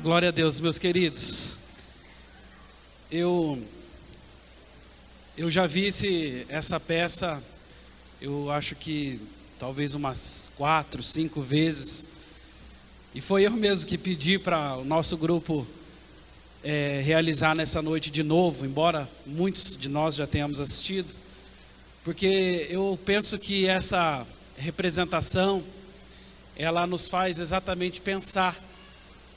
Glória a Deus, meus queridos. Eu já vi essa peça, eu acho que talvez umas 4, 5 vezes. E foi eu mesmo que pedi para o nosso grupo realizar nessa noite de novo, embora muitos de nós já tenhamos assistido. Porque eu penso que essa representação, ela nos faz exatamente pensar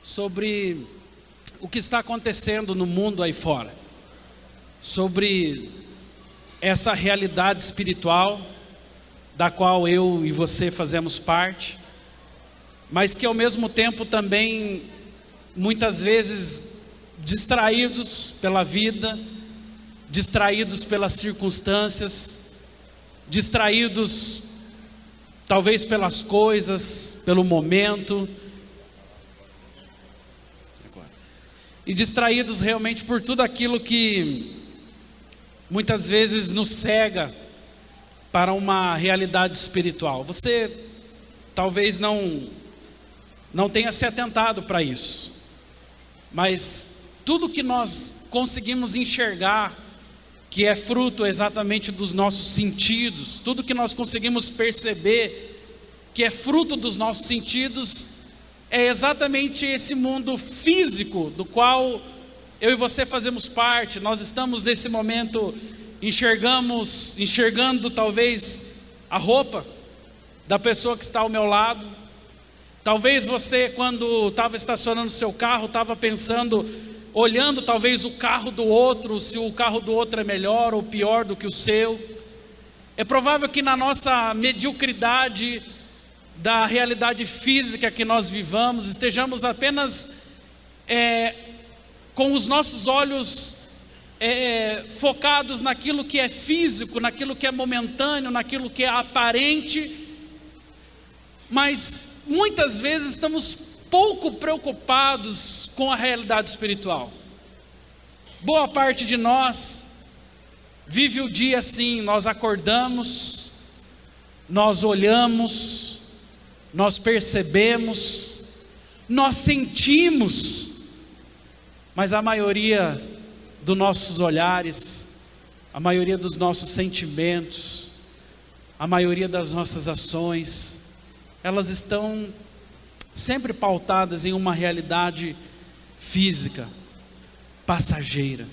sobre o que está acontecendo no mundo aí fora, sobre essa realidade espiritual da qual eu e você fazemos parte, mas que ao mesmo tempo também, muitas vezes, distraídos pela vida, distraídos pelas circunstâncias, distraídos talvez pelas coisas, pelo momento, e distraídos realmente por tudo aquilo que muitas vezes nos cega para uma realidade espiritual. Você talvez não tenha se atentado para isso, mas tudo que nós conseguimos enxergar, que é fruto exatamente dos nossos sentidos, tudo que nós conseguimos perceber, que é fruto dos nossos sentidos, é exatamente esse mundo físico do qual eu e você fazemos parte. Nós estamos nesse momento enxergando talvez a roupa da pessoa que está ao meu lado. Talvez você, quando estava estacionando o seu carro, estava pensando, olhando talvez o carro do outro, se o carro do outro é melhor ou pior do que o seu. É provável que na nossa mediocridade da realidade física que nós vivamos, estejamos apenas com os nossos olhos focados naquilo que é físico, naquilo que é momentâneo, naquilo que é aparente, mas muitas vezes estamos pouco preocupados com a realidade espiritual. Boa parte de nós vive o dia assim: nós acordamos, nós olhamos, nós percebemos, nós sentimos, mas a maioria dos nossos olhares, a maioria dos nossos sentimentos, a maioria das nossas ações, elas estão sempre pautadas em uma realidade física, passageira.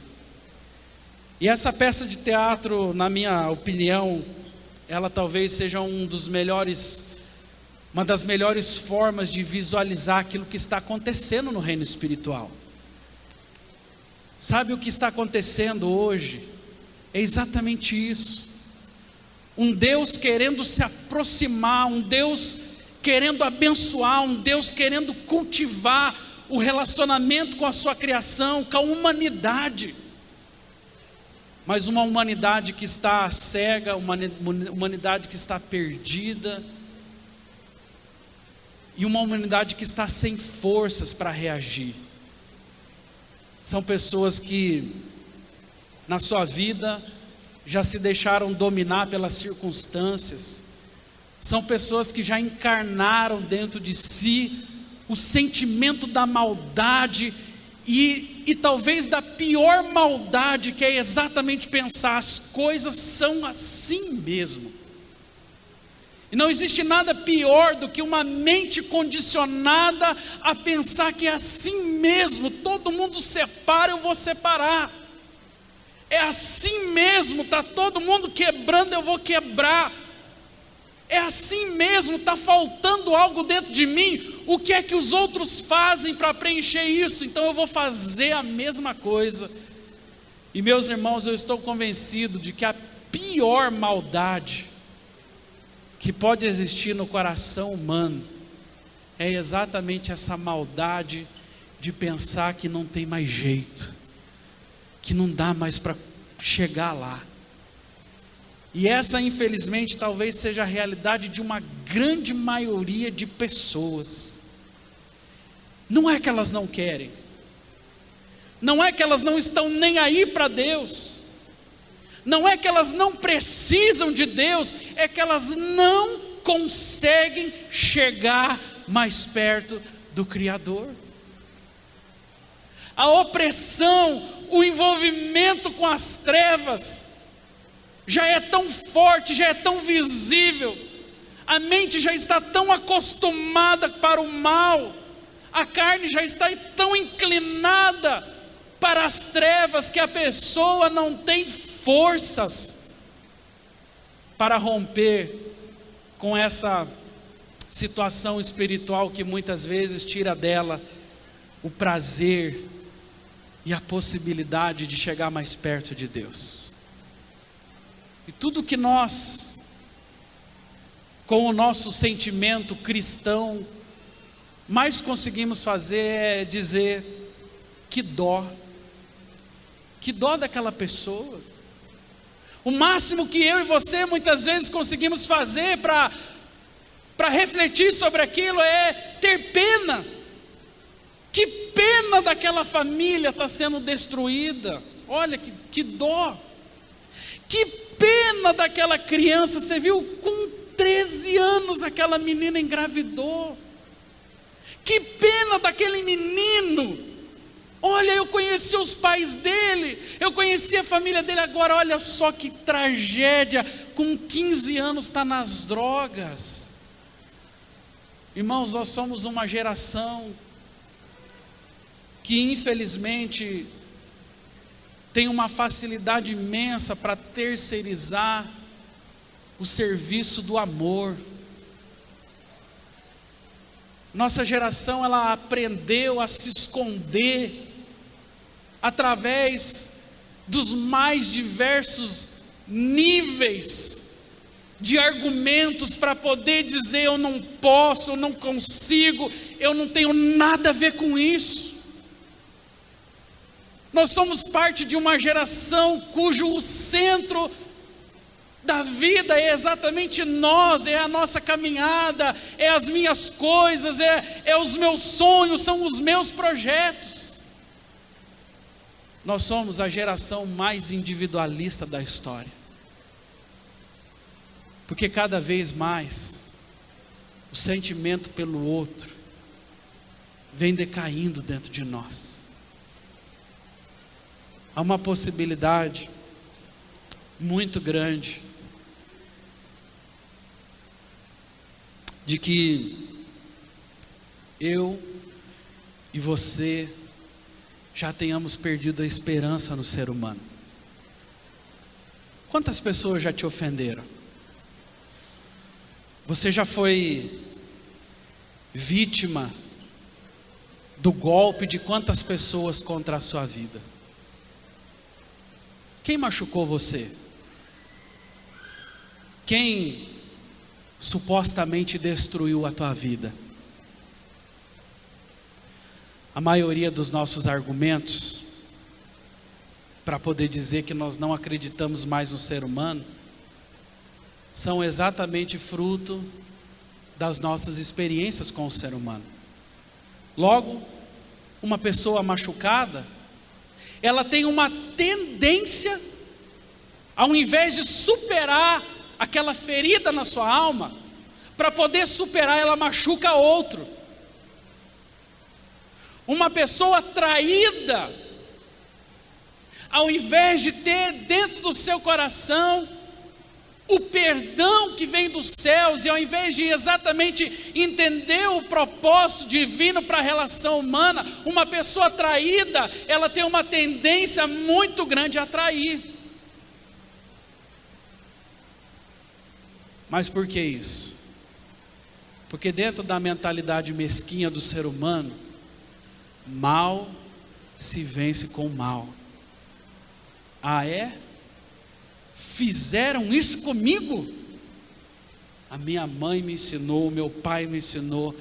E essa peça de teatro, na minha opinião, ela talvez seja uma das melhores formas de visualizar aquilo que está acontecendo no reino espiritual. Sabe o que está acontecendo hoje? É exatamente isso. Um Deus querendo se aproximar, um Deus querendo abençoar, um Deus querendo cultivar o relacionamento com a sua criação, com a humanidade. Mas uma humanidade que está cega, uma humanidade que está perdida, e uma humanidade que está sem forças para reagir. São pessoas que na sua vida já se deixaram dominar pelas circunstâncias. São pessoas que já encarnaram dentro de si o sentimento da maldade e talvez da pior maldade, que é exatamente pensar: as coisas são assim mesmo. E não existe nada pior do que uma mente condicionada a pensar que é assim mesmo. Todo mundo separa, eu vou separar. É assim mesmo, está todo mundo quebrando, eu vou quebrar. É assim mesmo, está faltando algo dentro de mim. O que é que os outros fazem para preencher isso? Então eu vou fazer a mesma coisa. E meus irmãos, eu estou convencido de que a pior maldade que pode existir no coração humano é exatamente essa maldade de pensar que não tem mais jeito, que não dá mais para chegar lá. E essa, infelizmente, talvez seja a realidade de uma grande maioria de pessoas. Não é que elas não querem, não é que elas não estão nem aí para Deus, não é que elas não precisam de Deus, é que elas não conseguem chegar mais perto do Criador. a opressão, o envolvimento com as trevas já é tão forte, já é tão visível, a mente já está tão acostumada para o mal, a carne já está tão inclinada para as trevas, que a pessoa não tem forças para romper com essa situação espiritual que muitas vezes tira dela o prazer e a possibilidade de chegar mais perto de Deus. E tudo que nós, com o nosso sentimento cristão, mais conseguimos fazer é dizer: que dó daquela pessoa. O máximo que eu e você muitas vezes conseguimos fazer para refletir sobre aquilo é ter pena. Que pena daquela família estar sendo destruída. Olha que dó. Que pena daquela criança. Você viu, com 13 anos aquela menina engravidou. Que pena daquele menino. Olha, eu conheci os pais dele, eu conheci a família dele, agora olha só que tragédia, com 15 anos está nas drogas. Irmãos, nós somos uma geração que infelizmente tem uma facilidade imensa para terceirizar o serviço do amor. Nossa geração, ela aprendeu a se esconder através dos mais diversos níveis de argumentos para poder dizer: eu não posso, eu não consigo, eu não tenho nada a ver com isso. Nós somos parte de uma geração cujo centro da vida é exatamente nós, é a nossa caminhada, é as minhas coisas, é os meus sonhos, são os meus projetos. Nós somos a geração mais individualista da história, porque cada vez mais o sentimento pelo outro vem decaindo dentro de nós. Há uma possibilidade muito grande de que eu e você já tenhamos perdido a esperança no ser humano. Quantas pessoas já te ofenderam? Você já foi vítima do golpe de quantas pessoas contra a sua vida? Quem machucou você? Quem supostamente destruiu a tua vida? A maioria dos nossos argumentos para poder dizer que nós não acreditamos mais no ser humano são exatamente fruto das nossas experiências com o ser humano. Logo, uma pessoa machucada, ela tem uma tendência, ao invés de superar aquela ferida na sua alma, para poder superar, ela machuca outro. Uma pessoa traída, ao invés de ter dentro do seu coração o perdão que vem dos céus, e ao invés de exatamente entender o propósito divino para a relação humana, uma pessoa traída, ela tem uma tendência muito grande a trair. Mas por que isso? Porque dentro da mentalidade mesquinha do ser humano, mal se vence com mal. Ah, é? Fizeram isso comigo? A minha mãe me ensinou, o meu pai me ensinou: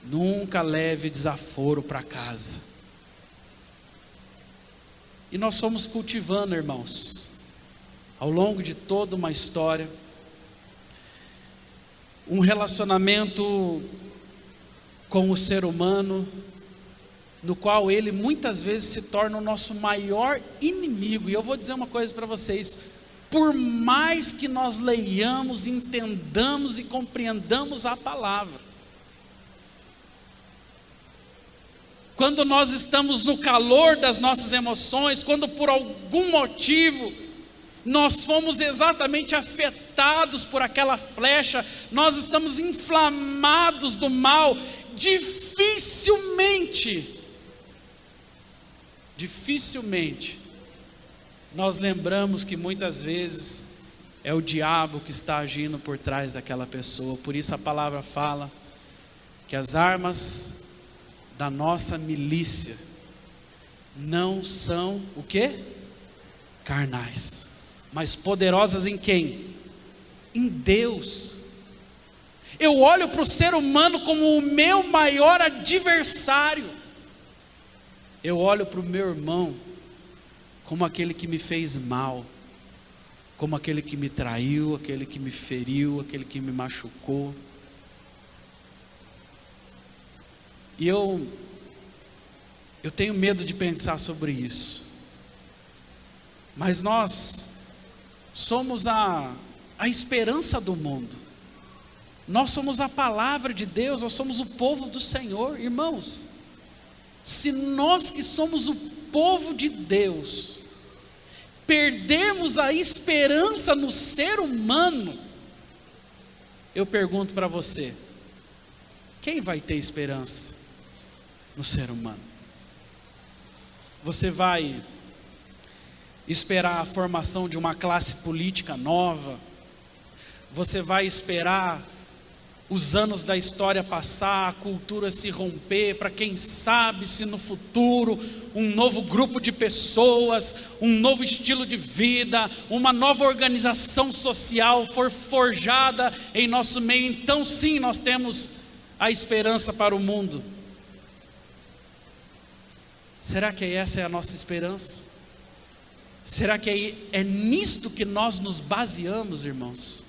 nunca leve desaforo para casa. E nós fomos cultivando, irmãos, ao longo de toda uma história, um relacionamento com o ser humano, no qual ele muitas vezes se torna o nosso maior inimigo. E eu vou dizer uma coisa para vocês: por mais que nós leiamos, entendamos e compreendamos a palavra, quando nós estamos no calor das nossas emoções, quando por algum motivo nós fomos exatamente afetados por aquela flecha, nós estamos inflamados do mal, dificilmente nós lembramos que muitas vezes é o diabo que está agindo por trás daquela pessoa. Por isso a palavra fala que as armas da nossa milícia não são o quê? Carnais, mas poderosas em quem? Em Deus. Eu olho para o ser humano como o meu maior adversário. Eu olho para o meu irmão como aquele que me fez mal, como aquele que me traiu, aquele que me feriu, aquele que me machucou. E eu tenho medo de pensar sobre isso. Mas nós somos a esperança do mundo. Nós somos a palavra de Deus, nós somos o povo do Senhor, irmãos. Se nós que somos o povo de Deus perdermos a esperança no ser humano, eu pergunto para você, quem vai ter esperança no ser humano? Você vai esperar a formação de uma classe política nova? Você vai esperar os anos da história passar, a cultura se romper, para quem sabe se no futuro um novo grupo de pessoas, um novo estilo de vida, uma nova organização social for forjada em nosso meio? Então sim, nós temos a esperança para o mundo. Será que essa é a nossa esperança? Será que é nisto que nós nos baseamos, irmãos?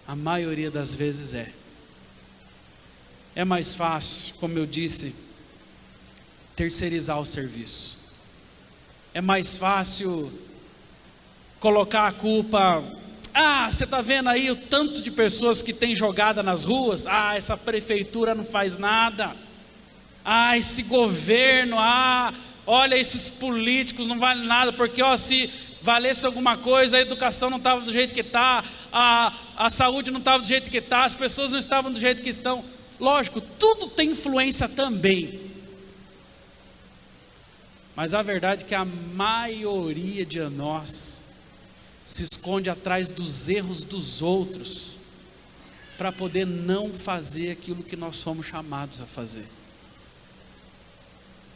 A maioria das vezes é. É mais fácil, como eu disse, terceirizar o serviço. É mais fácil colocar a culpa. Você está vendo aí o tanto de pessoas que tem jogada nas ruas? Essa prefeitura não faz nada. Esse governo, olha, esses políticos não valem nada, porque se valesse alguma coisa, a educação não estava do jeito que está, a saúde não estava do jeito que está, as pessoas não estavam do jeito que estão. Lógico, tudo tem influência também, mas a verdade é que a maioria de nós se esconde atrás dos erros dos outros, para poder não fazer aquilo que nós fomos chamados a fazer.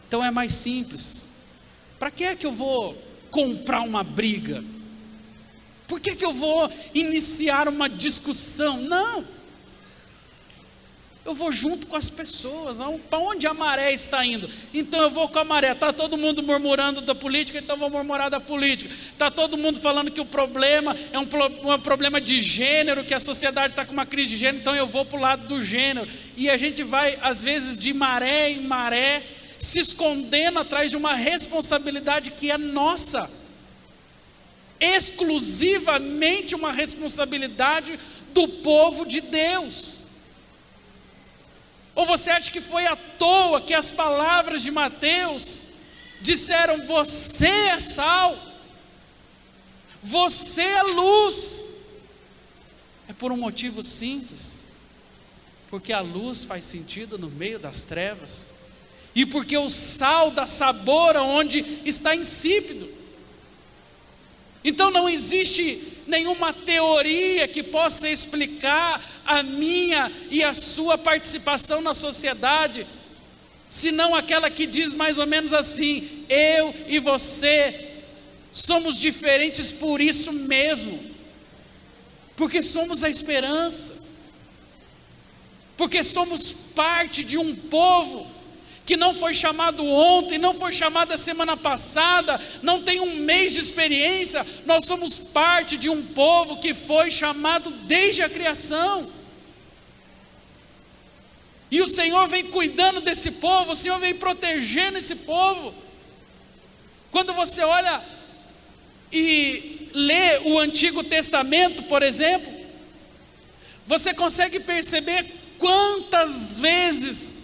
Então é mais simples. Para que é que eu vou comprar uma briga? Por que eu vou iniciar uma discussão? Não, eu vou junto com as pessoas. Para onde a maré está indo? Então eu vou com a maré. Está todo mundo murmurando da política, então eu vou murmurar da política. Está todo mundo falando que o problema é um problema de gênero, que a sociedade está com uma crise de gênero, então eu vou para o lado do gênero. E a gente vai às vezes de maré em maré, se escondendo atrás de uma responsabilidade que é nossa, exclusivamente uma responsabilidade do povo de Deus. Ou você acha que foi à toa que as palavras de Mateus disseram: você é sal, você é luz? É por um motivo simples, porque a luz faz sentido no meio das trevas, e porque o sal dá sabor aonde está insípido. Então não existe nenhuma teoria que possa explicar a minha e a sua participação na sociedade, senão aquela que diz mais ou menos assim: eu e você somos diferentes por isso mesmo, porque somos a esperança, porque somos parte de um povo que não foi chamado ontem, não foi chamado a semana passada, não tem um mês de experiência. Nós somos parte de um povo que foi chamado desde a criação, e o Senhor vem cuidando desse povo, o Senhor vem protegendo esse povo. Quando você olha e lê o Antigo Testamento, por exemplo, você consegue perceber quantas vezes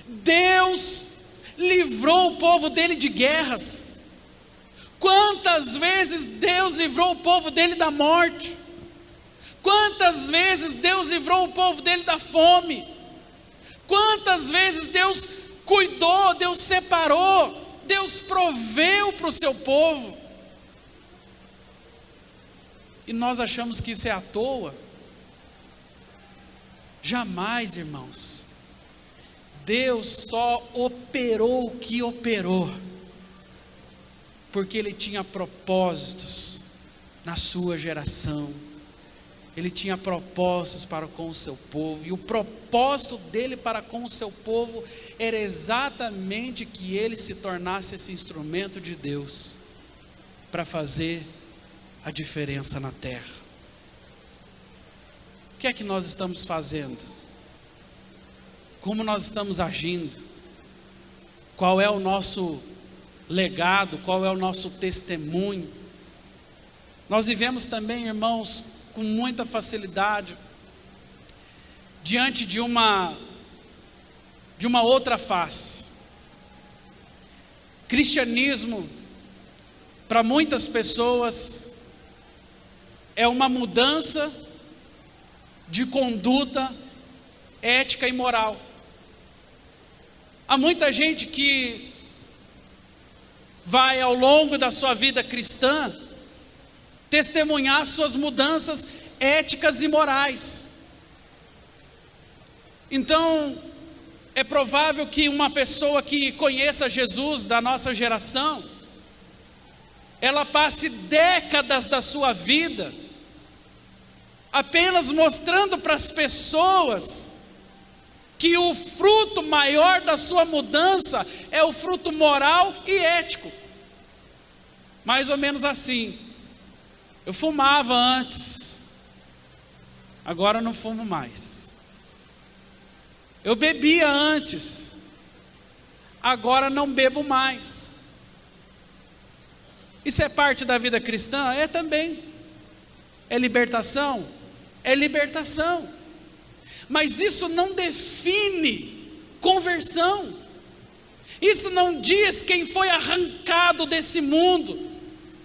Deus livrou o povo dele de guerras. Quantas vezes Deus livrou o povo dele da morte? Quantas vezes Deus livrou o povo dele da fome? Quantas vezes Deus cuidou, Deus separou, Deus proveu para o seu povo? E nós achamos que isso é à toa? Jamais, irmãos. Deus só operou o que operou porque Ele tinha propósitos na sua geração. Ele tinha propósitos para com o seu povo, e o propósito dele para com o seu povo era exatamente que ele se tornasse esse instrumento de Deus para fazer a diferença na terra. O que é que nós estamos fazendo? Como nós estamos agindo? Qual é o nosso legado? Qual é o nosso testemunho? Nós vivemos também, irmãos, com muita facilidade diante de uma outra face. Cristianismo, para muitas pessoas, é uma mudança de conduta ética e moral. Há muita gente que vai ao longo da sua vida cristã testemunhar suas mudanças éticas e morais. Então, é provável que uma pessoa que conheça Jesus da nossa geração, ela passe décadas da sua vida apenas mostrando para as pessoas que o fruto maior da sua mudança é o fruto moral e ético. Mais ou menos assim: eu fumava antes, agora não fumo mais. Eu bebia antes, agora não bebo mais. Isso é parte da vida cristã? É também. É libertação? É libertação. Mas isso não define conversão. Isso não diz quem foi arrancado desse mundo.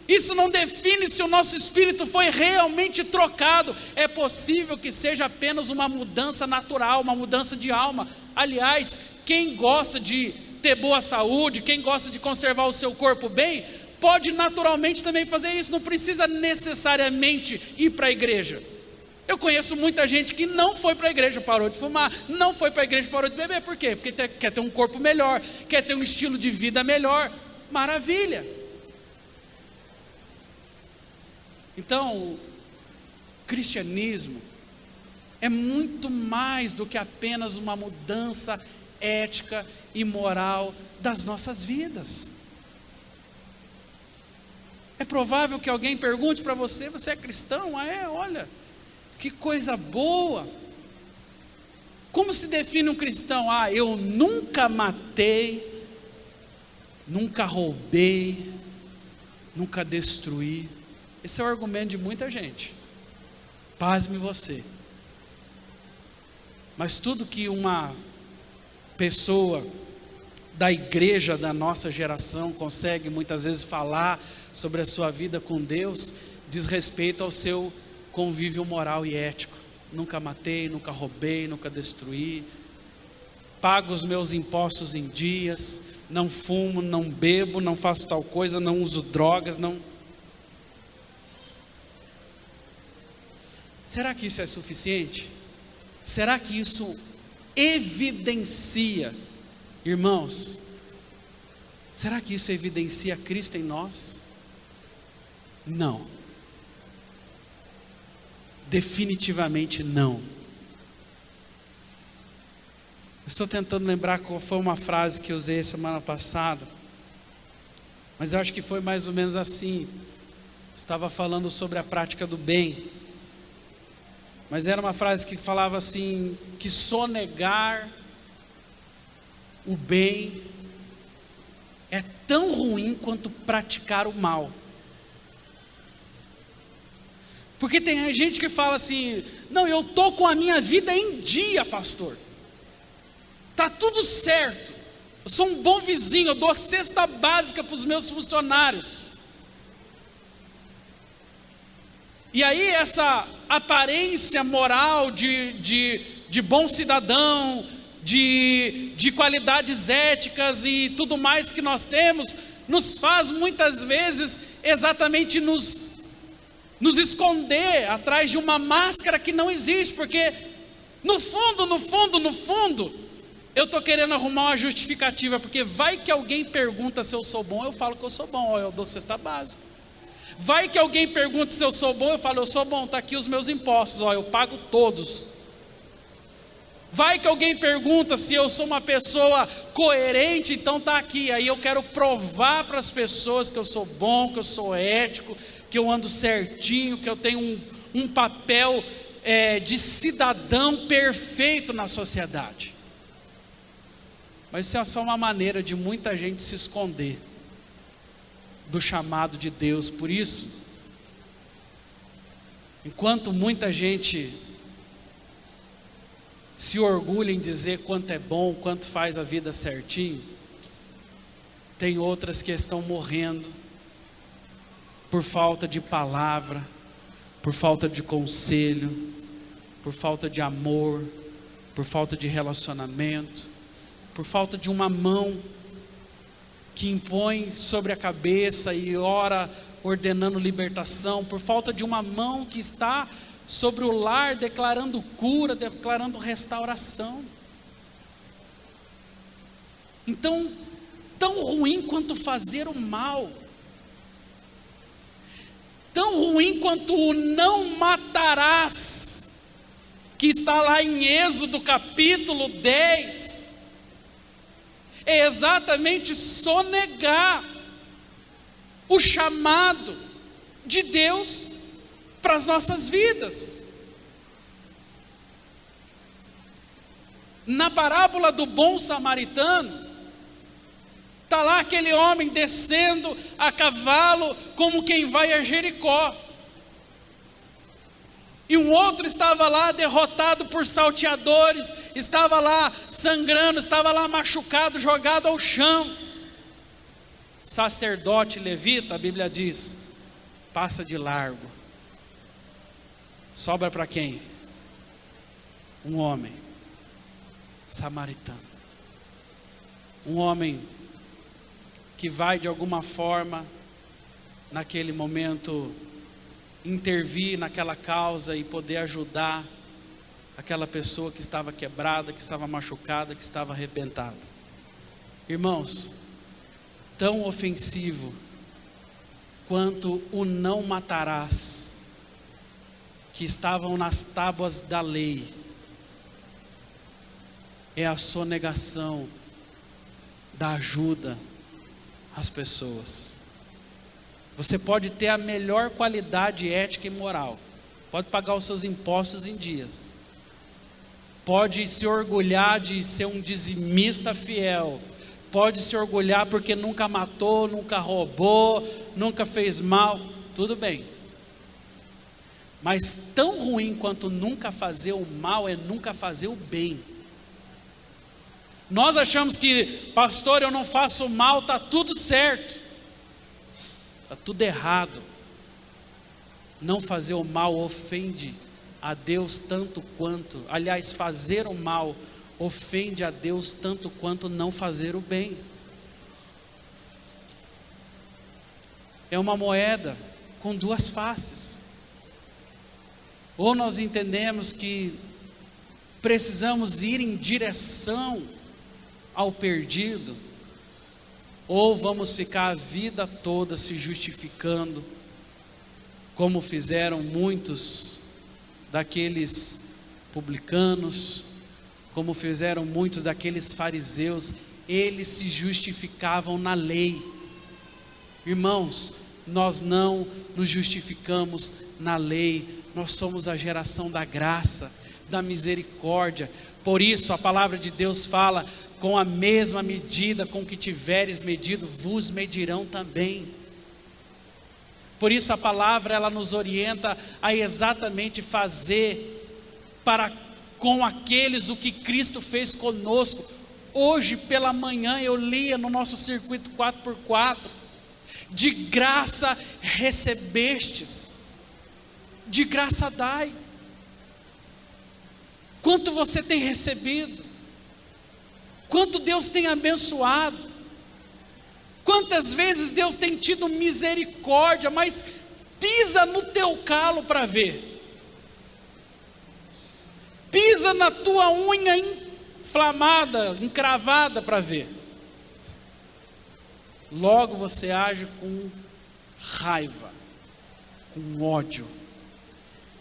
Isso não define se o nosso espírito foi realmente trocado. É possível que seja apenas uma mudança natural, uma mudança de alma. Aliás, quem gosta de ter boa saúde, quem gosta de conservar o seu corpo bem, pode naturalmente também fazer isso. Não precisa necessariamente ir para a igreja. Eu conheço muita gente que não foi para a igreja, parou de fumar, não foi para a igreja, parou de beber. Por quê? Porque quer ter um corpo melhor, quer ter um estilo de vida melhor. Maravilha! Então, o cristianismo é muito mais do que apenas uma mudança ética e moral das nossas vidas. É provável que alguém pergunte para você: você é cristão? Ah, é? Olha, que coisa boa! Como se define um cristão? Ah, eu nunca matei, nunca roubei, nunca destruí. Esse é o argumento de muita gente. Pasme você. Mas tudo que uma pessoa da igreja da nossa geração consegue muitas vezes falar sobre a sua vida com Deus, diz respeito ao seu convívio moral e ético. Nunca matei, nunca roubei, nunca destruí, pago os meus impostos em dias, não fumo, não bebo, não faço tal coisa, não uso drogas, não. Será que isso é suficiente? Será que isso evidencia, irmãos, será que isso evidencia Cristo em nós? Não. Definitivamente não. Estou tentando lembrar qual foi uma frase que eu usei semana passada, mas eu acho que foi mais ou menos assim. Estava falando sobre a prática do bem, mas era uma frase que falava assim, que sonegar o bem é tão ruim quanto praticar o mal. Porque tem gente que fala assim: não, eu estou com a minha vida em dia, pastor, está tudo certo. Eu sou um bom vizinho, eu dou cesta básica para os meus funcionários. E aí essa aparência moral de bom cidadão, de qualidades éticas e tudo mais que nós temos, nos faz muitas vezes exatamente nos esconder atrás de uma máscara que não existe, porque no fundo, eu estou querendo arrumar uma justificativa, porque vai que alguém pergunta se eu sou bom, eu falo que eu sou bom, eu dou cesta básica. Vai que alguém pergunta se eu sou bom, eu falo, eu sou bom, está aqui os meus impostos, eu pago todos. Vai que alguém pergunta se eu sou uma pessoa coerente, então está aqui. Aí eu quero provar para as pessoas que eu sou bom, que eu sou ético, que eu ando certinho, que eu tenho um papel de cidadão perfeito na sociedade. Mas isso é só uma maneira de muita gente se esconder do chamado de Deus. Por isso, enquanto muita gente se orgulha em dizer quanto é bom, quanto faz a vida certinho, tem outras que estão morrendo por falta de palavra, por falta de conselho, por falta de amor, por falta de relacionamento, por falta de uma mão que impõe sobre a cabeça e ora ordenando libertação, por falta de uma mão que está sobre o lar declarando cura, declarando restauração. Então, tão ruim quanto fazer o mal, tão ruim quanto o não matarás, que está lá em Êxodo capítulo 10, é exatamente sonegar o chamado de Deus para as nossas vidas. Na parábola do bom samaritano, está lá aquele homem descendo a cavalo como quem vai a Jericó, e um outro estava lá derrotado por salteadores, estava lá sangrando, estava lá machucado, jogado ao chão. Sacerdote levita, a Bíblia diz, passa de largo. Sobra para quem? Um homem samaritano, um homem que vai de alguma forma naquele momento intervir naquela causa e poder ajudar aquela pessoa que estava quebrada, que estava machucada, que estava arrebentada. Irmãos, tão ofensivo quanto o não matarás, que estavam nas tábuas da lei, é a sonegação da ajuda às pessoas. Você pode ter a melhor qualidade ética e moral, pode pagar os seus impostos em dias, pode se orgulhar de ser um dizimista fiel, pode se orgulhar porque nunca matou, nunca roubou, nunca fez mal, tudo bem. Mas tão ruim quanto nunca fazer o mal é nunca fazer o bem. Nós achamos que, pastor, eu não faço mal, está tudo certo. Está tudo errado. Não fazer o mal ofende a Deus tanto quanto, aliás, fazer o mal ofende a Deus tanto quanto não fazer o bem. É uma moeda com duas faces. Ou nós entendemos que precisamos ir em direção ao perdido, ou vamos ficar a vida toda se justificando, como fizeram muitos daqueles publicanos, como fizeram muitos daqueles fariseus. Eles se justificavam na lei. Irmãos, nós não nos justificamos na lei, nós somos a geração da graça, da misericórdia. Por isso a palavra de Deus fala: com a mesma medida com que tiveres medido, vos medirão também. Por isso a palavra, ela nos orienta a exatamente fazer para com aqueles o que Cristo fez conosco, Hoje pela manhã eu lia no nosso circuito 4x4, de graça recebestes, de graça dai. Quanto você tem recebido? Quanto Deus tem abençoado? Quantas vezes Deus tem tido misericórdia, mas pisa no teu calo para ver. Pisa na tua unha inflamada, encravada para ver. Logo você age com raiva, com ódio.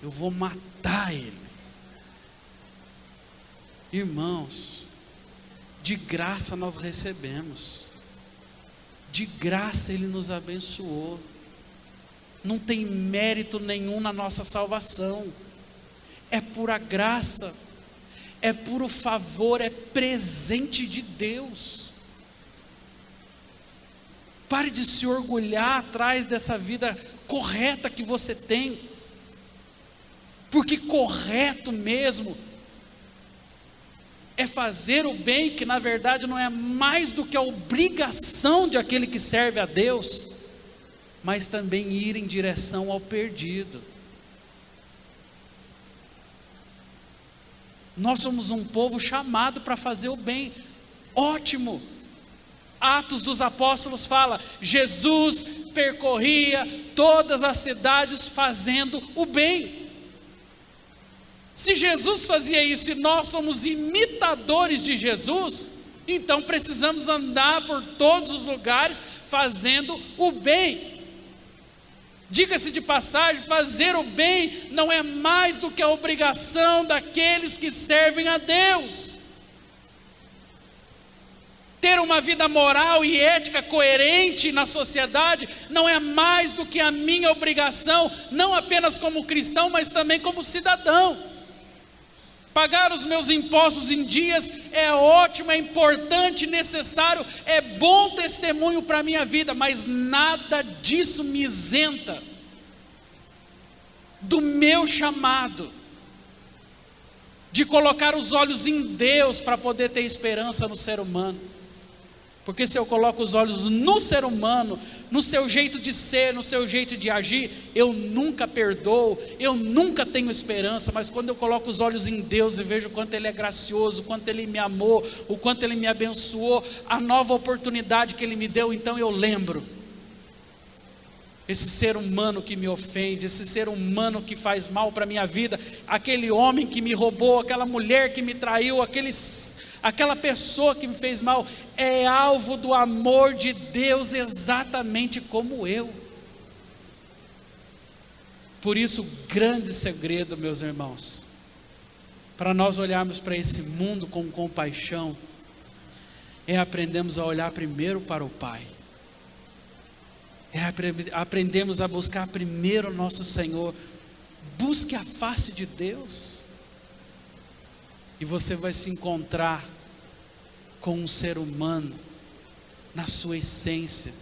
Eu vou matar ele. Irmãos, de graça nós recebemos. De graça ele nos abençoou. Não tem mérito nenhum na nossa salvação. É pura graça, é puro favor, é presente de Deus. Pare de se orgulhar atrás dessa vida correta que você tem, porque correto mesmo é fazer o bem, que na verdade não é mais do que a obrigação de aquele que serve a Deus, mas também ir em direção ao perdido. Nós somos um povo chamado para fazer o bem. Ótimo. Atos dos Apóstolos fala: Jesus percorria todas as cidades fazendo o bem. Se Jesus fazia isso e nós somos imitadores de Jesus, então precisamos andar por todos os lugares fazendo o bem. Diga-se de passagem, fazer o bem não é mais do que a obrigação daqueles que servem a Deus. Ter uma vida moral e ética coerente na sociedade não é mais do que a minha obrigação, não apenas como cristão, mas também como cidadão. Pagar os meus impostos em dias é ótimo, é importante, necessário, é bom testemunho para a minha vida, mas nada disso me isenta do meu chamado, de colocar os olhos em Deus para poder ter esperança no ser humano. Porque se eu coloco os olhos no ser humano, no seu jeito de ser, no seu jeito de agir, eu nunca perdoo, eu nunca tenho esperança. Mas quando eu coloco os olhos em Deus e vejo o quanto Ele é gracioso, o quanto Ele me amou, o quanto Ele me abençoou, a nova oportunidade que Ele me deu, então eu lembro. Esse ser humano que me ofende, esse ser humano que faz mal para a minha vida, aquele homem que me roubou, aquela mulher que me traiu, aquela pessoa que me fez mal, é alvo do amor de Deus exatamente como eu. Por isso, o grande segredo, meus irmãos, para nós olharmos para esse mundo com compaixão, é aprendermos a olhar primeiro para o Pai, aprendemos a buscar primeiro o nosso Senhor. Busque a face de Deus, e você vai se encontrar com um ser humano na sua essência,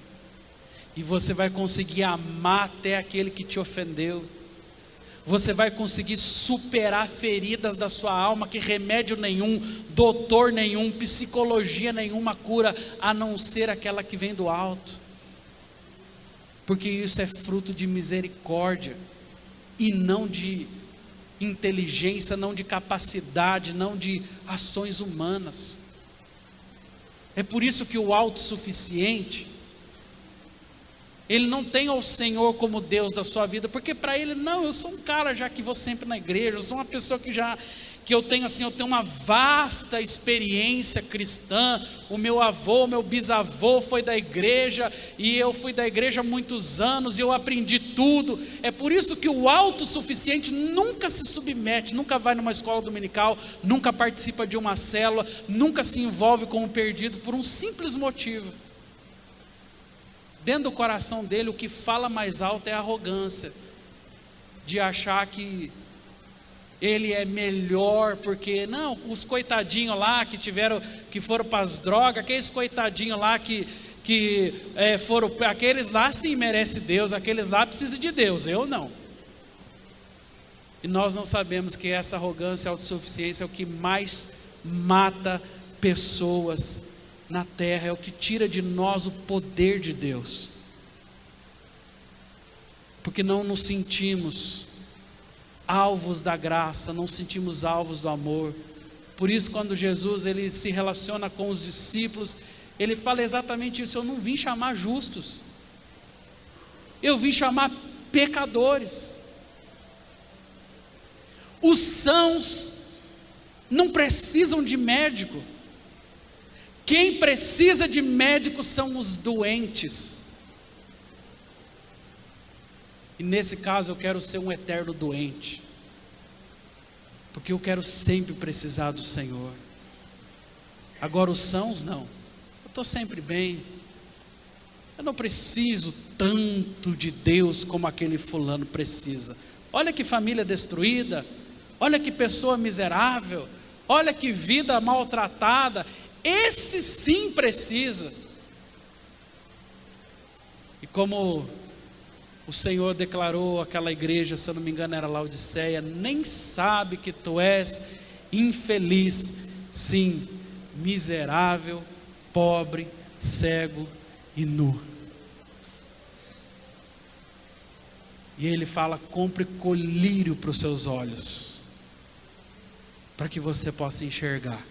e você vai conseguir amar até aquele que te ofendeu. Você vai conseguir superar feridas da sua alma que remédio nenhum, doutor nenhum, psicologia nenhuma cura, a não ser aquela que vem do alto, porque isso é fruto de misericórdia e não de inteligência, não de capacidade, não de ações humanas. É por isso que o autossuficiente, ele não tem o Senhor como Deus da sua vida, porque para ele, não, eu sou um cara já que vou sempre na igreja, eu sou uma pessoa que eu tenho uma vasta experiência cristã. O meu avô, o meu bisavô foi da igreja, e eu fui da igreja há muitos anos, e eu aprendi tudo. É por isso que o autossuficiente nunca se submete, nunca vai numa escola dominical, nunca participa de uma célula, nunca se envolve com o perdido, por um simples motivo: dentro do coração dele, o que fala mais alto é a arrogância, de achar que ele é melhor, porque não, os coitadinhos lá que foram para as drogas, aqueles coitadinhos lá que foram, aqueles lá sim merecem Deus, aqueles lá precisam de Deus, eu não. E nós não sabemos que essa arrogância e autossuficiência é o que mais mata pessoas na terra, é o que tira de nós o poder de Deus, porque não nos sentimos alvos da graça, não sentimos alvos do amor. Por isso, quando Jesus ele se relaciona com os discípulos, ele fala exatamente isso: eu não vim chamar justos, eu vim chamar pecadores. Os sãos não precisam de médico, quem precisa de médico são os doentes. E nesse caso eu quero ser um eterno doente, porque eu quero sempre precisar do Senhor. Agora os sãos não, eu estou sempre bem, eu não preciso tanto de Deus como aquele fulano precisa. Olha que família destruída, olha que pessoa miserável, olha que vida maltratada, esse sim precisa. E como o Senhor declarou àquela igreja, se eu não me engano era Laodiceia: nem sabe que tu és infeliz, sim, miserável, pobre, cego e nu. E ele fala: compre colírio para os seus olhos, para que você possa enxergar.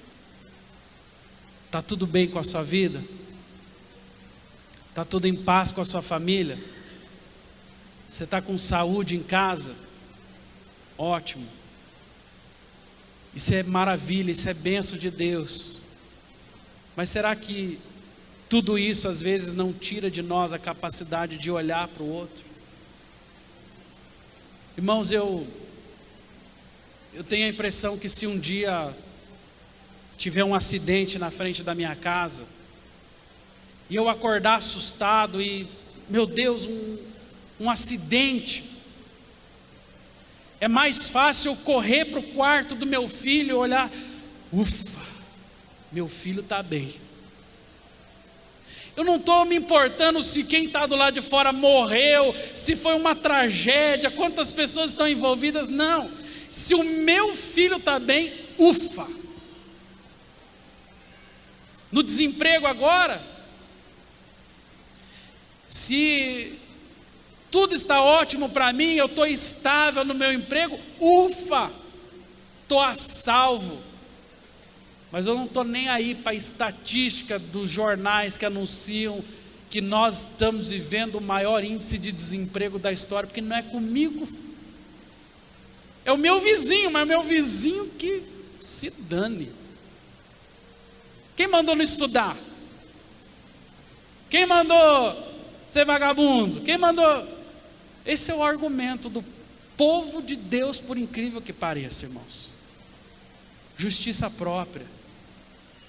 Está tudo bem com a sua vida? Está tudo em paz com a sua família? Você está com saúde em casa? Ótimo. Isso é maravilha, isso é bênção de Deus. Mas será que tudo isso às vezes não tira de nós a capacidade de olhar para o outro? Irmãos, eu tenho a impressão que se um dia tiver um acidente na frente da minha casa, e eu acordar assustado e, meu Deus, um acidente, é mais fácil eu correr para o quarto do meu filho, olhar: ufa, meu filho está bem. Eu não estou me importando se quem está do lado de fora morreu, se foi uma tragédia, quantas pessoas estão envolvidas, não. Se o meu filho está bem, ufa. No desemprego agora, se tudo está ótimo para mim, eu estou estável no meu emprego, ufa, estou a salvo. Mas eu não estou nem aí para a estatística dos jornais que anunciam que nós estamos vivendo o maior índice de desemprego da história, porque não é comigo, é o meu vizinho, mas é o meu vizinho que se dane. Quem mandou não estudar? Quem mandou ser vagabundo? Quem mandou? Esse é o argumento do povo de Deus, por incrível que pareça, irmãos. Justiça própria,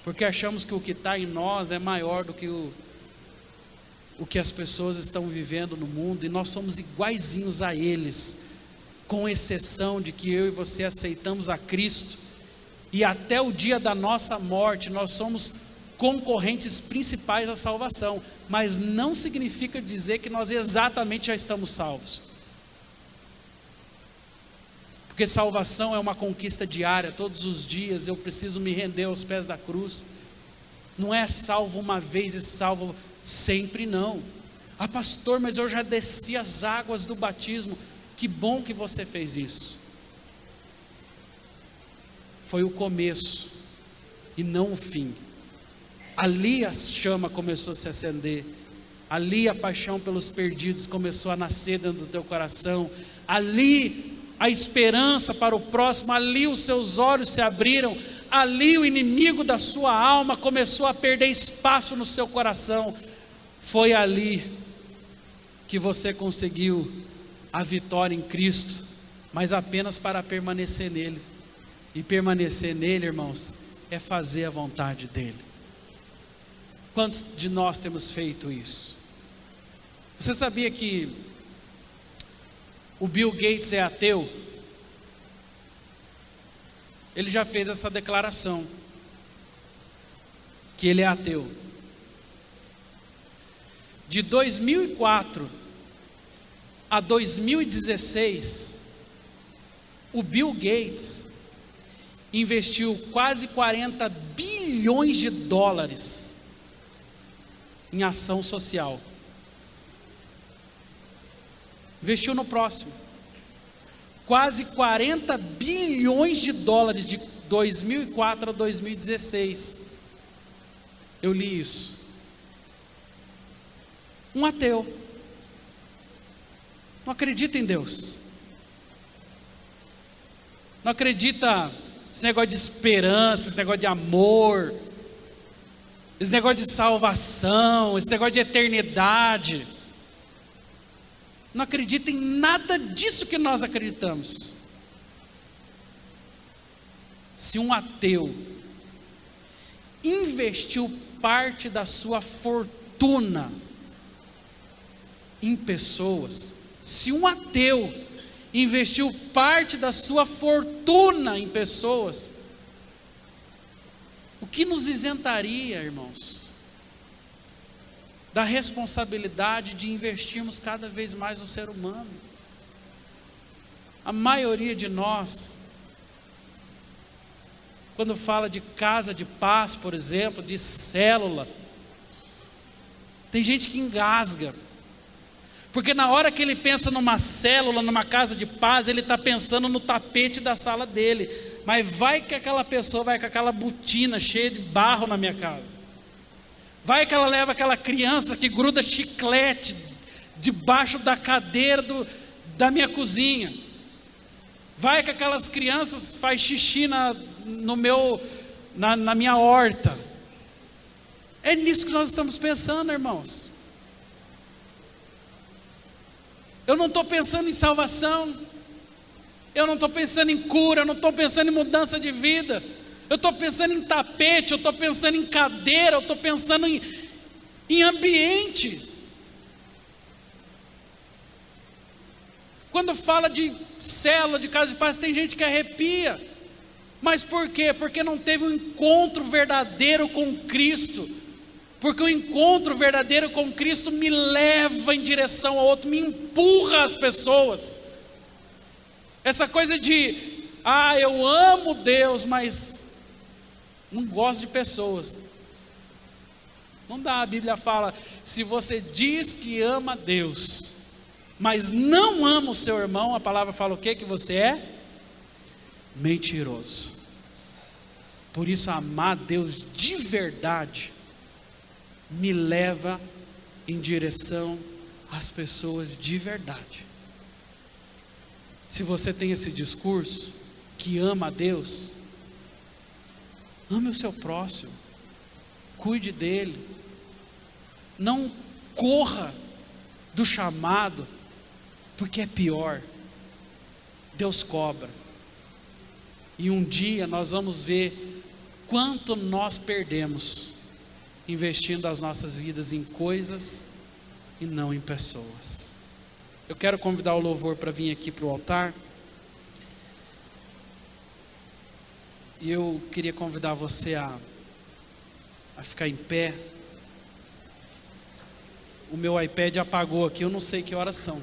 porque achamos que o que está em nós é maior do que o que as pessoas estão vivendo no mundo, e nós somos iguaizinhos a eles, com exceção de que eu e você aceitamos a Cristo, e até o dia da nossa morte nós somos concorrentes principais à salvação, mas não significa dizer que nós exatamente já estamos salvos, porque salvação é uma conquista diária. Todos os dias eu preciso me render aos pés da cruz. Não é salvo uma vez e salvo sempre, não. Ah, pastor, mas eu já desci as águas do batismo. Que bom que você fez isso. Foi o começo e não o fim. Ali a chama começou a se acender, ali a paixão pelos perdidos começou a nascer dentro do teu coração, ali a esperança para o próximo, ali os seus olhos se abriram, ali o inimigo da sua alma começou a perder espaço no seu coração. Foi ali que você conseguiu a vitória em Cristo, mas apenas para permanecer nele. E permanecer nele, irmãos, é fazer a vontade dele. Quantos de nós temos feito isso? Você sabia que o Bill Gates é ateu? Ele já fez essa declaração, que ele é ateu. De 2004 a 2016, o Bill Gates investiu quase 40 bilhões de dólares em ação social. Investiu no próximo. Quase 40 bilhões de dólares de 2004 a 2016. Eu li isso. Um ateu. Não acredita em Deus. Não acredita nesse negócio de esperança, esse negócio de amor, esse negócio de salvação, esse negócio de eternidade. Não acredita em nada disso que nós acreditamos. Se um ateu investiu parte da sua fortuna em pessoas, se um ateu investiu parte da sua fortuna em pessoas, o que nos isentaria, irmãos, da responsabilidade de investirmos cada vez mais no ser humano? A maioria de nós, quando fala de casa de paz, por exemplo, de célula, tem gente que engasga, porque na hora que ele pensa numa célula, numa casa de paz, ele está pensando no tapete da sala dele. Mas vai que aquela pessoa vai com aquela botina cheia de barro na minha casa. Vai que ela leva aquela criança que gruda chiclete debaixo da cadeira da minha cozinha. Vai que aquelas crianças faz xixi na minha horta. É nisso que nós estamos pensando, irmãos. Eu não estou pensando em salvação. Eu não estou pensando em cura. Eu não estou pensando em mudança de vida. Eu estou pensando em tapete, eu estou pensando em cadeira, eu estou pensando em ambiente. Quando fala de célula, de casa de paz, tem gente que arrepia. Mas por quê? Porque não teve um encontro verdadeiro com Cristo. Porque o encontro verdadeiro com Cristo me leva em direção ao outro, me empurra as pessoas. Essa coisa de, eu amo Deus, mas não gosto de pessoas. Não dá, a Bíblia fala, se você diz que ama Deus, mas não ama o seu irmão, a palavra fala o quê? Que você é mentiroso. Por isso amar Deus de verdade me leva em direção às pessoas de verdade. Se você tem esse discurso que ama a Deus, ame o seu próximo, cuide dele, não corra do chamado, porque é pior, Deus cobra, e um dia nós vamos ver quanto nós perdemos, investindo as nossas vidas em coisas e não em pessoas. Eu quero convidar o louvor para vir aqui para o altar. E eu queria convidar você a ficar em pé. O meu iPad apagou aqui, eu não sei que horas são.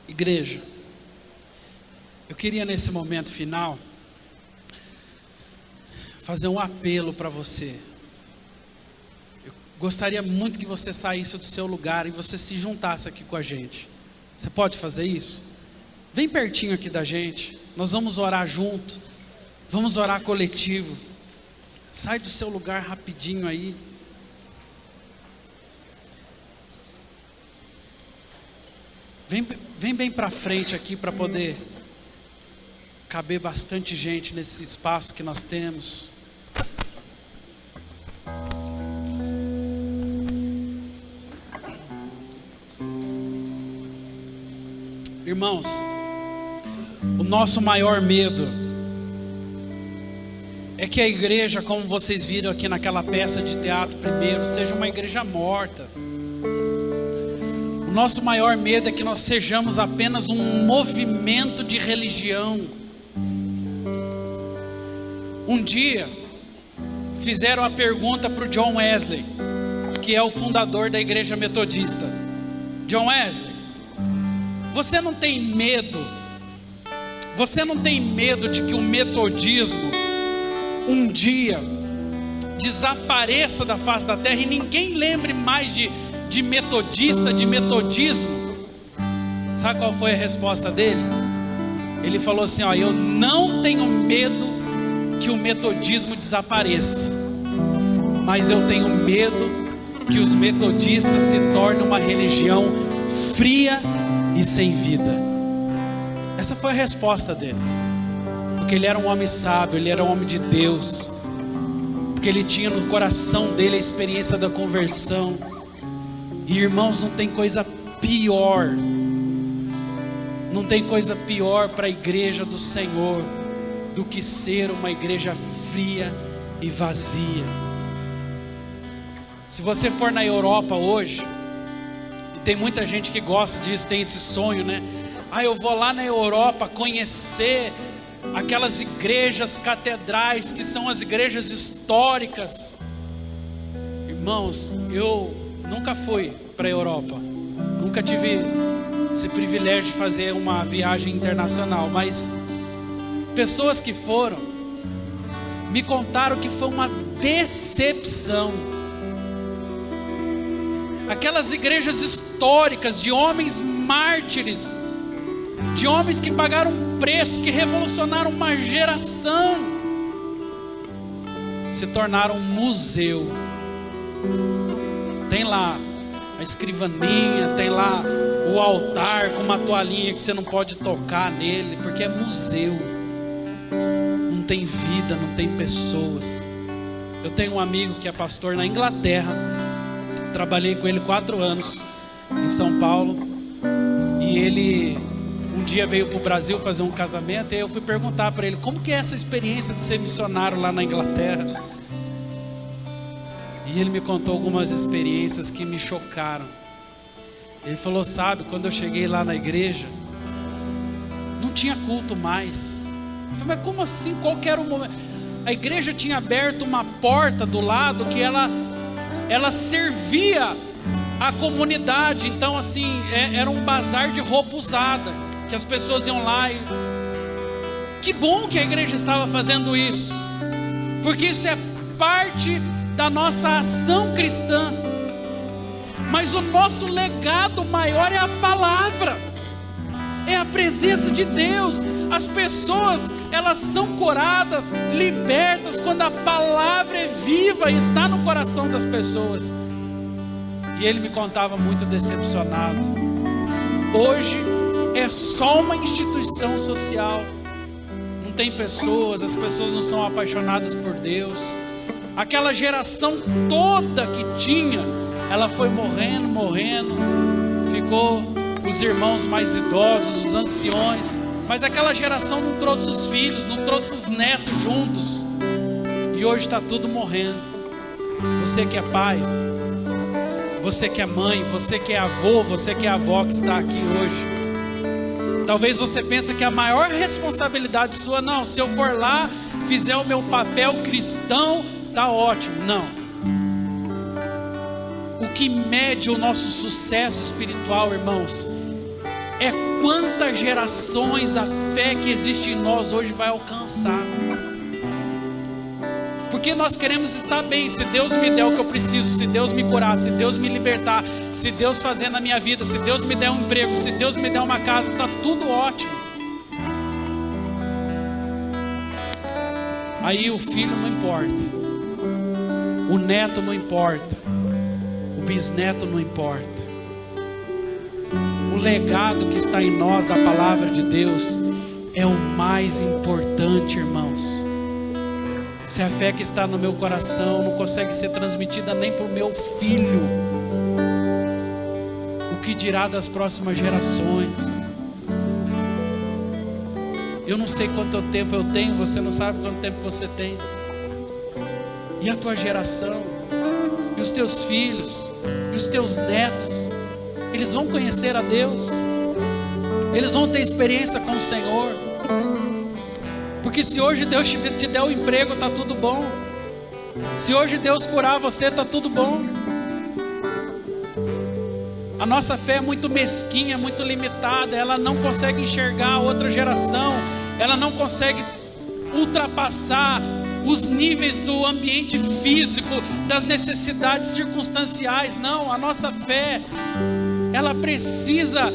Igreja, eu queria nesse momento final fazer um apelo para você. Eu gostaria muito que você saísse do seu lugar e você se juntasse aqui com a gente. Você pode fazer isso? Vem pertinho aqui da gente, nós vamos orar junto, vamos orar coletivo. Sai do seu lugar rapidinho aí. Vem bem para frente aqui para poder caber bastante gente nesse espaço que nós temos. Irmãos, o nosso maior medo é que a igreja, como vocês viram aqui naquela peça de teatro primeiro, seja uma igreja morta. O nosso maior medo é que nós sejamos apenas um movimento de religião. Um dia fizeram a pergunta para o John Wesley, que é o fundador da igreja metodista: John Wesley, você não tem medo de que o metodismo um dia desapareça da face da terra e ninguém lembre mais de metodista, de metodismo? Sabe qual foi a resposta dele? Ele falou assim: ó, eu não tenho medo que o metodismo desapareça, mas eu tenho medo que os metodistas se tornem uma religião fria e sem vida. Essa foi a resposta dele, porque ele era um homem sábio, ele era um homem de Deus, porque ele tinha no coração dele a experiência da conversão. E irmãos, não tem coisa pior, não tem coisa pior para a igreja do Senhor do que ser uma igreja fria e vazia. Se você for na Europa hoje, e tem muita gente que gosta disso, tem esse sonho, né? Eu vou lá na Europa conhecer aquelas igrejas catedrais que são as igrejas históricas. Irmãos, eu nunca fui para a Europa, nunca tive esse privilégio de fazer uma viagem internacional, mas pessoas que foram me contaram que foi uma decepção. Aquelas igrejas históricas de homens mártires, de homens que pagaram um preço, que revolucionaram uma geração, se tornaram um museu. Tem lá a escrivaninha, tem lá o altar com uma toalhinha que você não pode tocar nele, porque é museu. Não tem vida, não tem pessoas. Eu tenho um amigo que é pastor na Inglaterra, trabalhei com ele 4 anos em São Paulo, e ele um dia veio para o Brasil fazer um casamento, e eu fui perguntar para ele como que é essa experiência de ser missionário lá na Inglaterra. E ele me contou algumas experiências que me chocaram. Ele falou: sabe, quando eu cheguei lá na igreja, não tinha culto mais. Eu falei: mas como assim? Qual que era o momento? A igreja tinha aberto uma porta do lado que ela servia a comunidade. Então assim, era um bazar de roupa usada, que as pessoas iam lá e... Que bom que a igreja estava fazendo isso, porque isso é parte da nossa ação cristã. Mas o nosso legado maior é a palavra, é a presença de Deus. As pessoas, elas são curadas, libertas, quando a palavra é viva e está no coração das pessoas. E ele me contava muito decepcionado. Hoje é só uma instituição social, não tem pessoas, as pessoas não são apaixonadas por Deus. Aquela geração toda que tinha, ela foi morrendo, ficou os irmãos mais idosos, os anciões, mas aquela geração não trouxe os filhos, não trouxe os netos juntos, e hoje está tudo morrendo. Você que é pai, você que é mãe, você que é avô, você que é avó que está aqui hoje, talvez você pense que a maior responsabilidade sua, não, se eu for lá, fizer o meu papel cristão, tá ótimo. Não. O que mede o nosso sucesso espiritual, irmãos, é quantas gerações a fé que existe em nós hoje vai alcançar. Porque nós queremos estar bem. Se Deus me der o que eu preciso, se Deus me curar, se Deus me libertar, se Deus fazer na minha vida, se Deus me der um emprego, se Deus me der uma casa, está tudo ótimo. Aí o filho não importa, o neto não importa, o bisneto não importa. O legado que está em nós da palavra de Deus é o mais importante, irmãos. Se a fé que está no meu coração não consegue ser transmitida nem para o meu filho, o que dirá das próximas gerações? Eu não sei quanto tempo eu tenho, você não sabe quanto tempo você tem. E a tua geração, e os teus filhos, e os teus netos, eles vão conhecer a Deus, eles vão ter experiência com o Senhor. Porque se hoje Deus te der o emprego, está tudo bom. Se hoje Deus curar você, está tudo bom. A nossa fé é muito mesquinha, muito limitada. Ela não consegue enxergar a outra geração. Ela não consegue ultrapassar os níveis do ambiente físico, das necessidades circunstanciais. Não, a nossa fé, ela precisa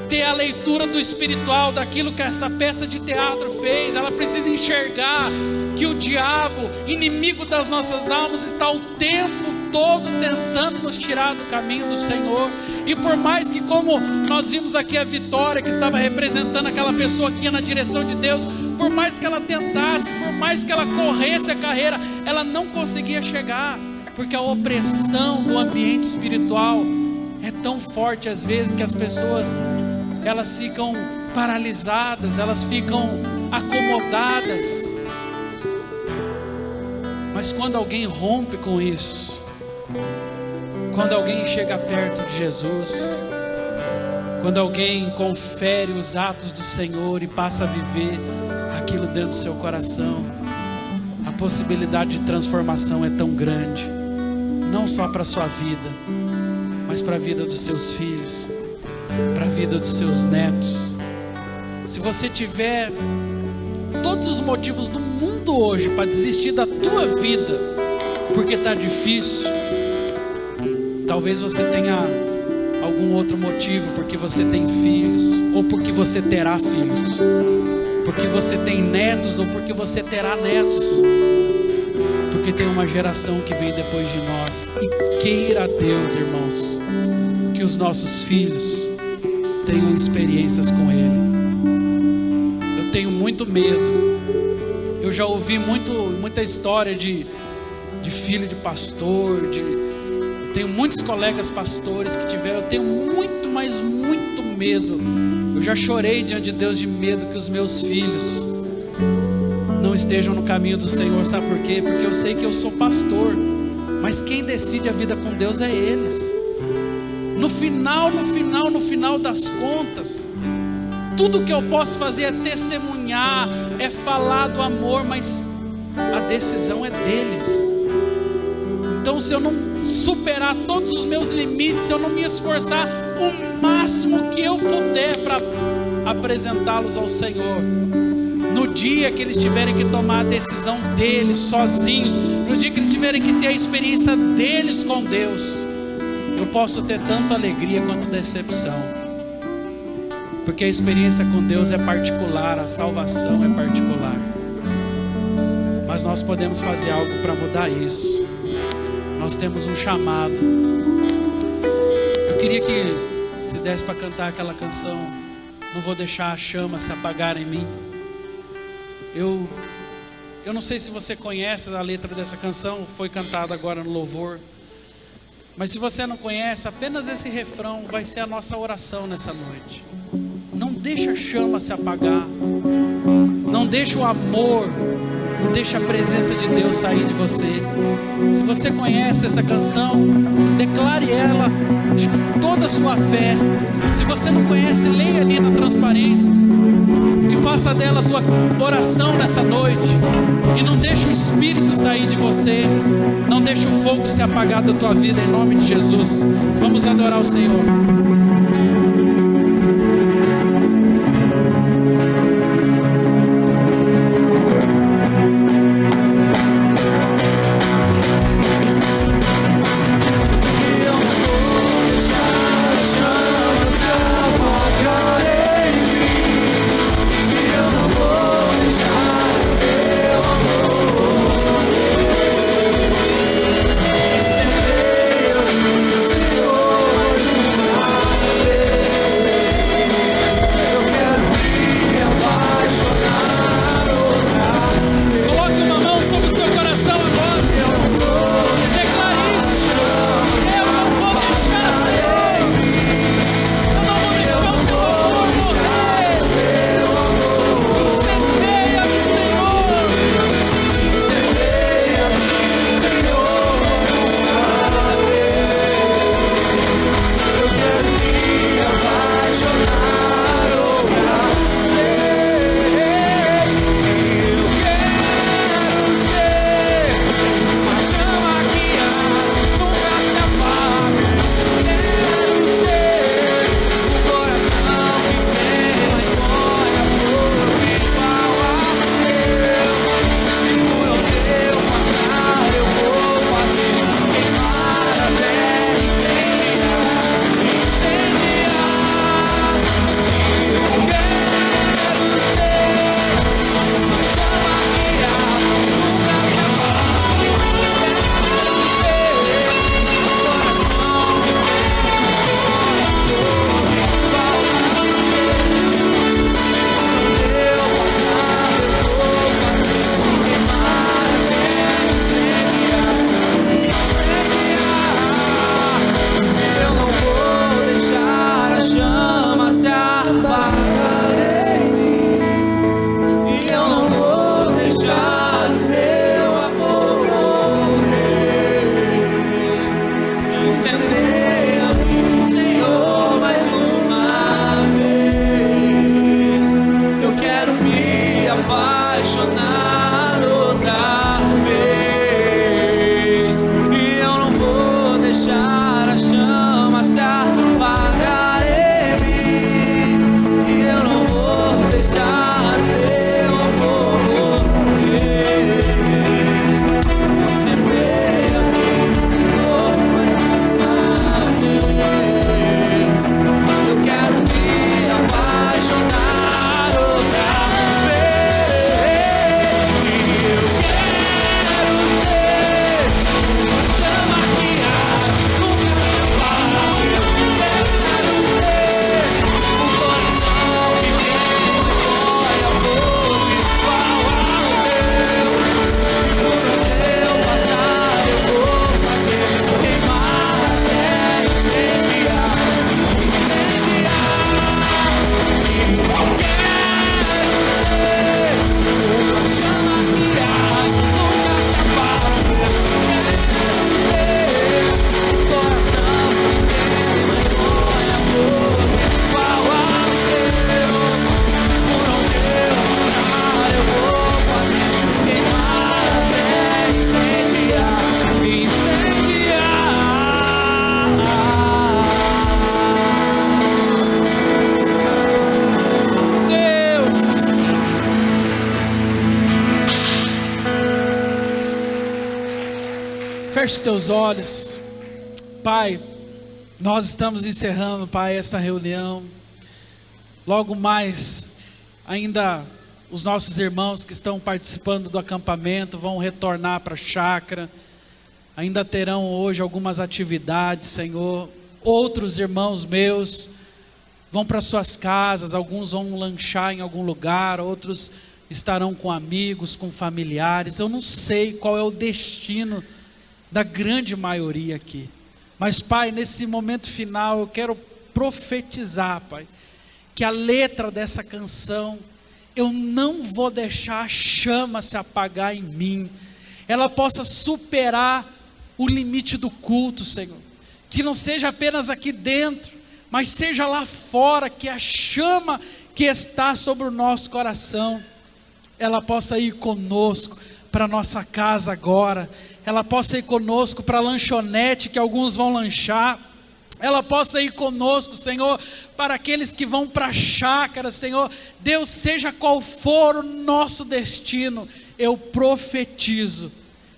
ter a leitura do espiritual, daquilo que essa peça de teatro fez. Ela precisa enxergar que o diabo, inimigo das nossas almas, está o tempo todo tentando nos tirar do caminho do Senhor. E por mais que, como nós vimos aqui a Vitória, que estava representando aquela pessoa que ia na direção de Deus, por mais que ela tentasse, por mais que ela corresse a carreira, ela não conseguia chegar, porque a opressão do ambiente espiritual é tão forte às vezes que as pessoas, elas ficam paralisadas, elas ficam acomodadas. Mas quando alguém rompe com isso, quando alguém chega perto de Jesus, quando alguém confere os atos do Senhor e passa a viver aquilo dentro do seu coração, a possibilidade de transformação é tão grande, não só para a sua vida, mas para a vida dos seus filhos, para a vida dos seus netos. Se você tiver todos os motivos do mundo hoje para desistir da tua vida, porque está difícil, talvez você tenha algum outro motivo, porque você tem filhos, ou porque você terá filhos, porque você tem netos, ou porque você terá netos, porque tem uma geração que vem depois de nós. E queira Deus, irmãos, que os nossos filhos tenham experiências com Ele. Eu tenho muito medo. Eu já ouvi muita história de filho de pastor, tenho muitos colegas pastores que tiveram. Eu tenho muito, mas muito medo. Eu já chorei diante de Deus de medo que os meus filhos não estejam no caminho do Senhor. Sabe por quê? Porque eu sei que eu sou pastor, mas quem decide a vida com Deus é eles. No final das contas, tudo que eu posso fazer é testemunhar, é falar do amor, mas a decisão é deles. Então, se eu não superar todos os meus limites, se eu não me esforçar o máximo que eu puder para apresentá-los ao Senhor, no dia que eles tiverem que tomar a decisão deles sozinhos, no dia que eles tiverem que ter a experiência deles com Deus, eu posso ter tanto alegria quanto decepção, porque a experiência com Deus é particular, a salvação é particular. Mas nós podemos fazer algo para mudar isso. Nós temos um chamado. Eu queria que se desse para cantar aquela canção, Não Vou Deixar a Chama Se Apagar em Mim. Eu não sei se você conhece a letra dessa canção, foi cantada agora no louvor. Mas se você não conhece, apenas esse refrão vai ser a nossa oração nessa noite. Não deixa a chama se apagar. Não deixa o amor, não deixa a presença de Deus sair de você. Se você conhece essa canção, declare ela de toda a sua fé. Se você não conhece, leia ali na transparência e faça dela a tua oração nessa noite. E não deixe o Espírito sair de você. Não deixe o fogo se apagar da tua vida, em nome de Jesus. Vamos adorar o Senhor. Senhor, Incendeia-me, Senhor, mais uma vez. Eu quero me apaixonar outra vez, e eu não vou deixar a chama se apagar em mim, e eu não vou deixar o meu amor morrer. Incendeia-me, Senhor, mais uma vez. Eu quero me apaixonar outra vez, e eu quero ser uma chama que arde, nunca se apaga. Eu quero ter um coração que queima e fogo igual ao teu. Por onde eu passar eu vou fazer queimar até incendiar, incendiar. Eu quero ter uma chama que arde, nunca se apaga. Eu quero ter um coração que queima e molha fogo igual ao teu. Por onde eu passar eu vou fazer queimar até incendiar, incendiar. Deus, feche os teus olhos. Pai, nós estamos encerrando, Pai, esta reunião. Logo mais, ainda os nossos irmãos que estão participando do acampamento vão retornar para a chácara. Ainda terão hoje algumas atividades, Senhor. Outros irmãos meus vão para suas casas, alguns vão lanchar em algum lugar, outros estarão com amigos, com familiares. Eu não sei qual é o destino da grande maioria aqui, mas Pai, nesse momento final eu quero profetizar, Pai, que a letra dessa canção, eu não vou deixar a chama se apagar em mim, ela possa superar o limite do culto, Senhor, que não seja apenas aqui dentro, mas seja lá fora, que a chama que está sobre o nosso coração, ela possa ir conosco para nossa casa agora, ela possa ir conosco para a lanchonete que alguns vão lanchar, ela possa ir conosco, Senhor, para aqueles que vão para a chácara, Senhor. Deus, seja qual for o nosso destino, eu profetizo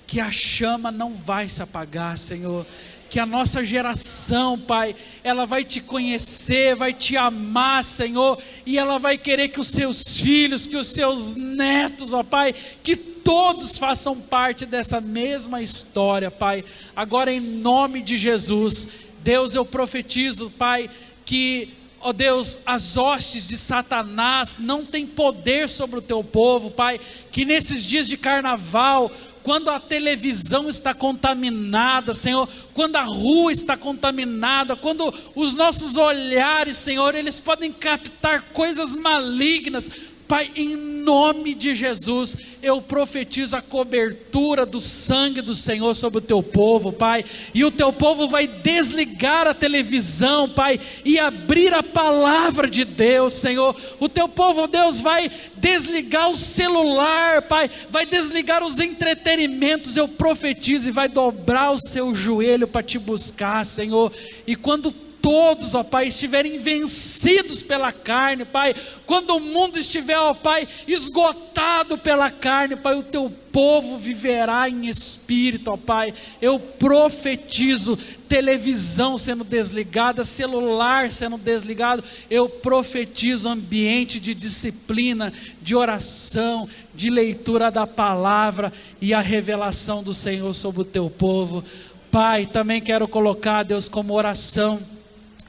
que a chama não vai se apagar, Senhor, que a nossa geração, Pai, ela vai te conhecer, vai te amar, Senhor, e ela vai querer que os seus filhos, que os seus netos, ó Pai, que todos façam parte dessa mesma história, Pai. Agora, em nome de Jesus, Deus, eu profetizo, Pai, que, ó Deus, as hostes de Satanás não têm poder sobre o teu povo, Pai, que nesses dias de carnaval, quando a televisão está contaminada, Senhor, quando a rua está contaminada, quando os nossos olhares, Senhor, eles podem captar coisas malignas, Pai, em nome de Jesus, eu profetizo a cobertura do sangue do Senhor sobre o teu povo, Pai, e o teu povo vai desligar a televisão, Pai, e abrir a palavra de Deus, Senhor. O teu povo, Deus, vai desligar o celular, Pai, vai desligar os entretenimentos, eu profetizo, e vai dobrar o seu joelho para te buscar, Senhor. E quando todos, ó Pai, estiverem vencidos pela carne, Pai, quando o mundo estiver, ó Pai, esgotado pela carne, Pai, o teu povo viverá em espírito, ó Pai. Eu profetizo televisão sendo desligada, celular sendo desligado, eu profetizo ambiente de disciplina, de oração, de leitura da palavra e a revelação do Senhor sobre o teu povo. Pai, também quero colocar, Deus, como oração,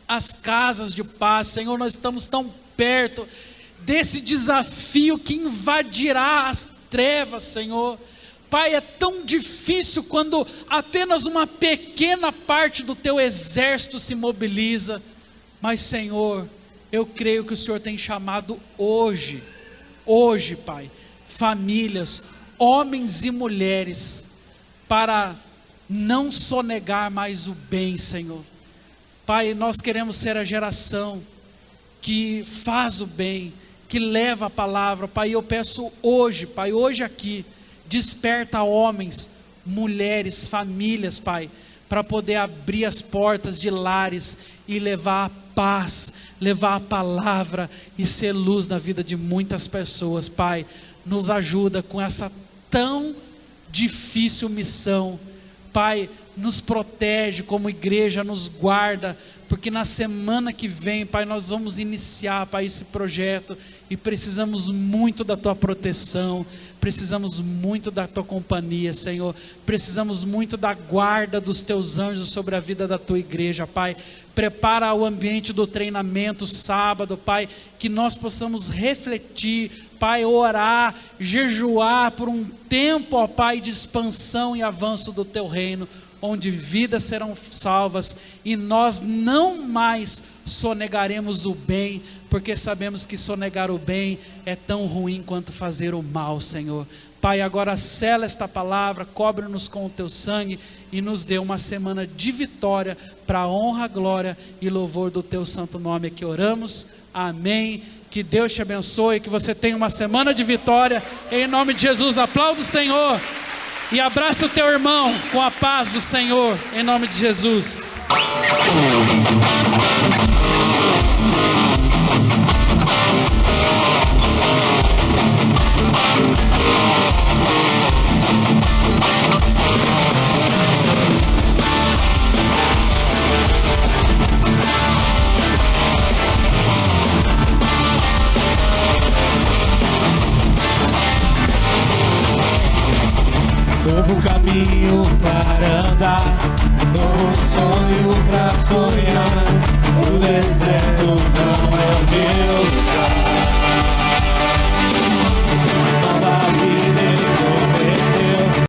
as casas de paz. Senhor, nós estamos tão perto desse desafio que invadirá as trevas, Senhor. Pai, é tão difícil quando apenas uma pequena parte do teu exército se mobiliza, mas Senhor, eu creio que o Senhor tem chamado hoje, Pai, famílias, homens e mulheres, para não sonegar mais o bem, Senhor. Pai, nós queremos ser a geração que faz o bem, que leva a palavra. Pai, eu peço hoje, Pai, hoje aqui, desperta homens, mulheres, famílias, Pai, para poder abrir as portas de lares e levar a paz, levar a palavra e ser luz na vida de muitas pessoas. Pai, nos ajuda com essa tão difícil missão. Pai, nos protege como igreja, nos guarda, porque na semana que vem, Pai, nós vamos iniciar, Pai, esse projeto e precisamos muito da Tua proteção, precisamos muito da Tua companhia, Senhor, precisamos muito da guarda dos Teus anjos sobre a vida da Tua igreja, Pai. Prepara o ambiente do treinamento sábado, Pai, que nós possamos refletir, Pai, orar, jejuar por um tempo, ó Pai, de expansão e avanço do Teu reino, onde vidas serão salvas e nós não mais sonegaremos o bem, porque sabemos que sonegar o bem é tão ruim quanto fazer o mal, Senhor. Pai, agora sela esta palavra, cobre-nos com o Teu sangue e nos dê uma semana de vitória para a honra, glória e louvor do Teu santo nome. Aqui oramos, amém. Que Deus te abençoe, que você tenha uma semana de vitória, em nome de Jesus. Aplauda o Senhor e abraça o teu irmão com a paz do Senhor, em nome de Jesus. Novo caminho para andar, novo sonho para sonhar. O deserto não é o meu